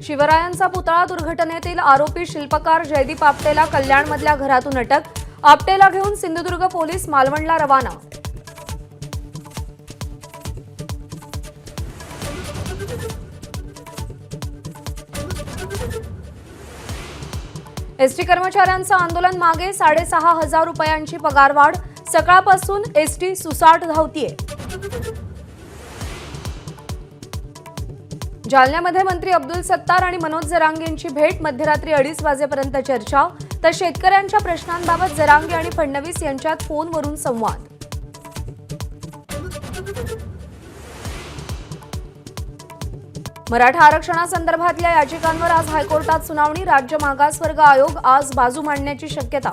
शिवरायांचा पुतळा दुर्घटनेतील आरोपी शिल्पकार जयदीप आपटेला कल्याणमधल्या घरातून अटक। आपटेला घेऊन सिंधुदुर्ग पोलीस मालवणला रवाना। एसटी कर्मचाऱ्यांचं आंदोलन मागे 6,500 रुपयांची पगारवाढ। सकाळपासून एसटी सुसाट धावतीये। जालन्यामध्ये मंत्री अब्दुल सत्तार आणि मनोज जरांगेंची भेट। मध्यरात्री 2:30 वाजेपर्यंत चर्चा। तर शेतकऱ्यांच्या प्रश्नांबाबत जरांगे आणि फडणवीस यांच्यात फोनवरून संवाद। मराठा आरक्षणासंदर्भातल्या याचिकांवर आज हायकोर्टात सुनावणी। राज्य मागासवर्ग आयोग आज बाजू मांडण्याची शक्यता।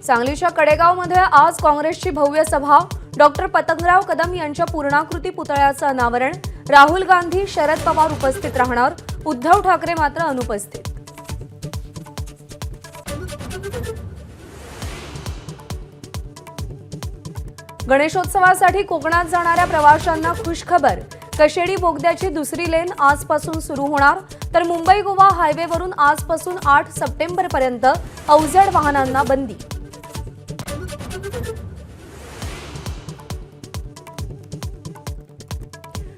सांगलीच्या कडेगावमध्ये आज काँग्रेसची भव्य सभा। डॉक्टर पतंगराव कदम यांच्या पूर्णाकृती पुतळ्याचं अनावरण। राहुल गांधी, शरद पवार उपस्थित राहणार। उद्धव ठाकरे मात्र अनुपस्थित। गणेशोत्सवासाठी कोकणात जाणाऱ्या प्रवाशांना खुशखबर। कशेडी बोगद्याची दुसरी लेन आजपासून सुरू होणार। तर मुंबई गोवा हायवेवरून आजपासून 8 सप्टेंबरपर्यंत अवजड वाहनांना बंदी।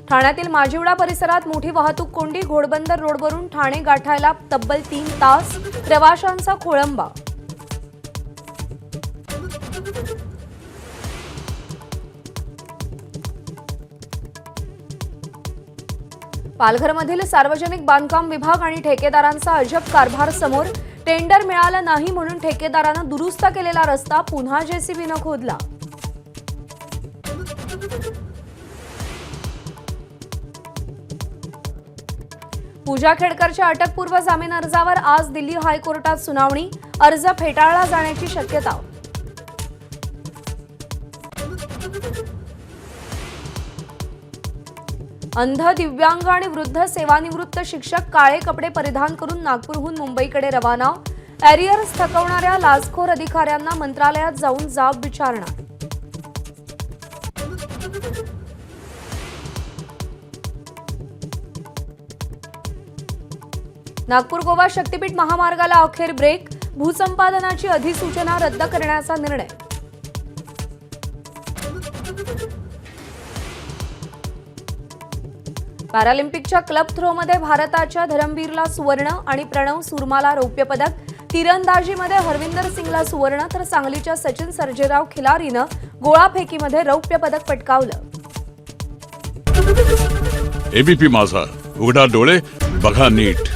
ठाण्यातील माजिवडा परिसरात मोठी वाहतूक कोंडी। घोडबंदर रोडवरून ठाणे गाठायला तब्बल 3 तास। प्रवाशांचा खोळंबा। पालघरमधील सार्वजनिक बांधकाम विभाग आणि ठेकेदारांचा अजब कारभार समोर। टेंडर मिळालं नाही म्हणून ठेकेदारानं दुरुस्त केलेला रस्ता पुन्हा जेसीबीनं खोदला। पूजा खेडकरच्या अटकपूर्व जामीन अर्जावर आज दिल्ली हायकोर्टात सुनावणी। अर्ज फेटाळला जाण्याची शक्यता। अंध, दिव्यांग आणि वृद्ध सेवानिवृत्त शिक्षक काळे कपडे परिधान करून नागपूरहून मुंबईकडे रवाना। एरियर्स थकवणाऱ्या लाचखोर अधिकाऱ्यांना मंत्रालयात जाऊन जाब विचारणार। नागपूर गोवा शक्तीपीठ महामार्गाला अखेर ब्रेक। भूसंपादनाची अधिसूचना रद्द करण्याचा निर्णय। पॅरालिम्पिकच्या क्लब थ्रोमध्ये भारताच्या धरमवीरला सुवर्ण आणि प्रणव सुरमाला रौप्य पदक। तिरंदाजीमध्ये हरविंदर सिंगला सुवर्ण तर सांगलीच्या सचिन सर्जेराव खिलारीनं गोळाफेकीमध्ये रौप्य पदक पटकावलं। एबीपी माझा, उघडा डोळे बघा नीट।